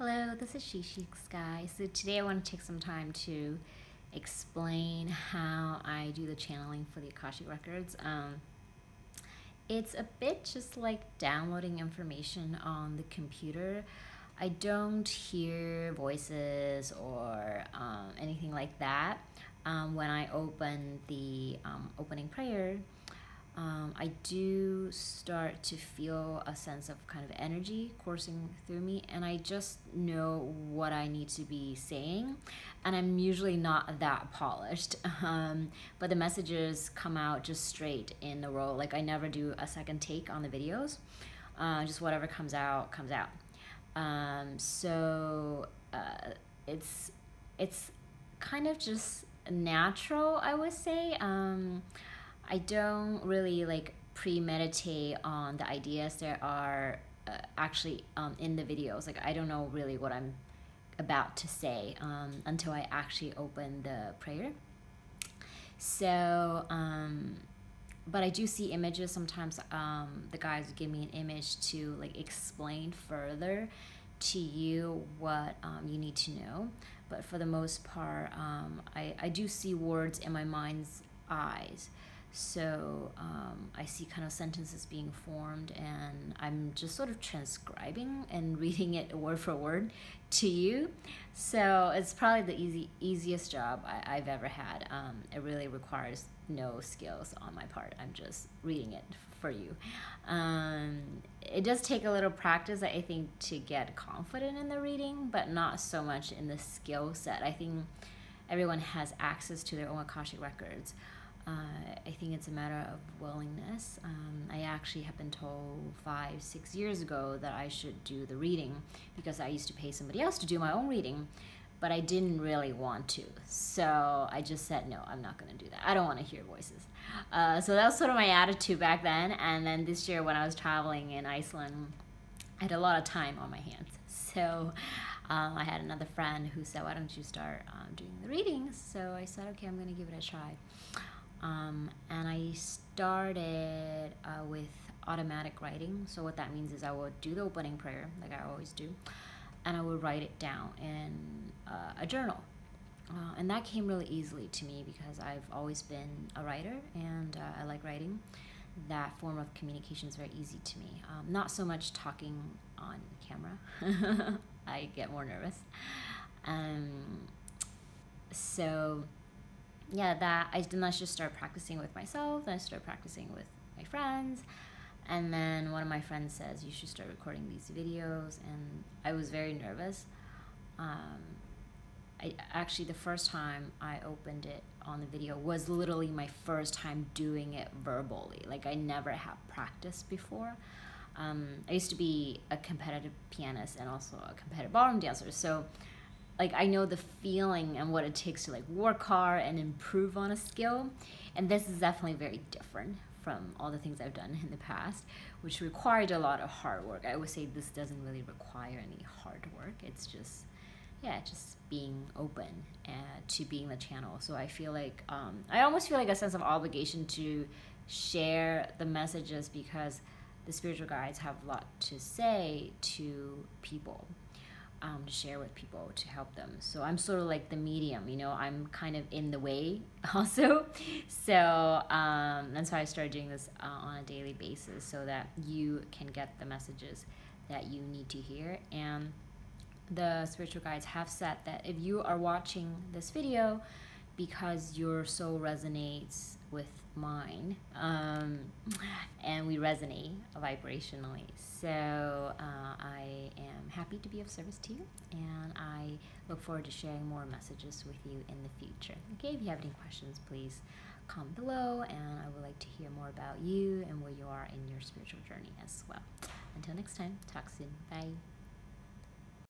Hello, this is Shishi Sky. So today I want to take some time to explain how I do the channeling for the Akashic records. It's a bit just like downloading information on the computer. I don't hear voices or anything like that. When I open the opening prayer, I do start to feel a sense of kind of energy coursing through me, and I just know what I need to be saying, and I'm usually not that polished, but the messages come out just straight in the roll. Like I never do a second take on the videos, just whatever comes out comes out. It's kind of just natural, I would say. I don't really like premeditate on the ideas that are actually in the videos. Like I don't know really what I'm about to say until I actually open the prayer. So, but I do see images sometimes. The guys give me an image to like explain further to you what you need to know. But for the most part, I do see words in my mind's eyes. So I see kind of sentences being formed, and I'm just sort of transcribing and reading it word for word to you. So it's probably the easiest job I've ever had. It really requires no skills on my part. I'm just reading it for you. It does take a little practice, I think, to get confident in the reading, but not so much in the skill set. I think everyone has access to their own Akashic records. I think it's a matter of willingness. I actually have been told 5-6 years ago that I should do the reading because I used to pay somebody else to do my own reading, but I didn't really want to. So I just said, no, I'm not going to do that. I don't want to hear voices. So that was sort of my attitude back then. And then this year when I was traveling in Iceland, I had a lot of time on my hands. So I had another friend who said, why don't you start doing the readings? So I said, okay, I'm going to give it a try. And I started with automatic writing. So what that means is I would do the opening prayer, like I always do, and I would write it down in a journal. And that came really easily to me because I've always been a writer, and I like writing. That form of communication is very easy to me. Not so much talking on camera. I get more nervous. So yeah, then I just started practicing with myself, then I started practicing with my friends, and then one of my friends says, you should start recording these videos, and I was very nervous. Actually, the first time I opened it on the video was literally my first time doing it verbally. Like I never had practiced before. I used to be a competitive pianist and also a competitive ballroom dancer, so like I know the feeling and what it takes to like work hard and improve on a skill, and this is definitely very different from all the things I've done in the past, which required a lot of hard work. I would say this doesn't really require any hard work. It's just, yeah, just being open to being the channel. So I feel like I almost feel like a sense of obligation to share the messages because the spiritual guides have a lot to say to people. To share with people, to help them. So I'm sort of like the medium, you know, I'm kind of in the way also. So that's why I started doing this on a daily basis so that you can get the messages that you need to hear. And the spiritual guides have said that if you are watching this video because your soul resonates with mine, and we resonate vibrationally. So I am happy to be of service to you, and I look forward to sharing more messages with you in the future. Okay, if you have any questions, please comment below, and I would like to hear more about you and where you are in your spiritual journey as well. Until next time, talk soon. Bye.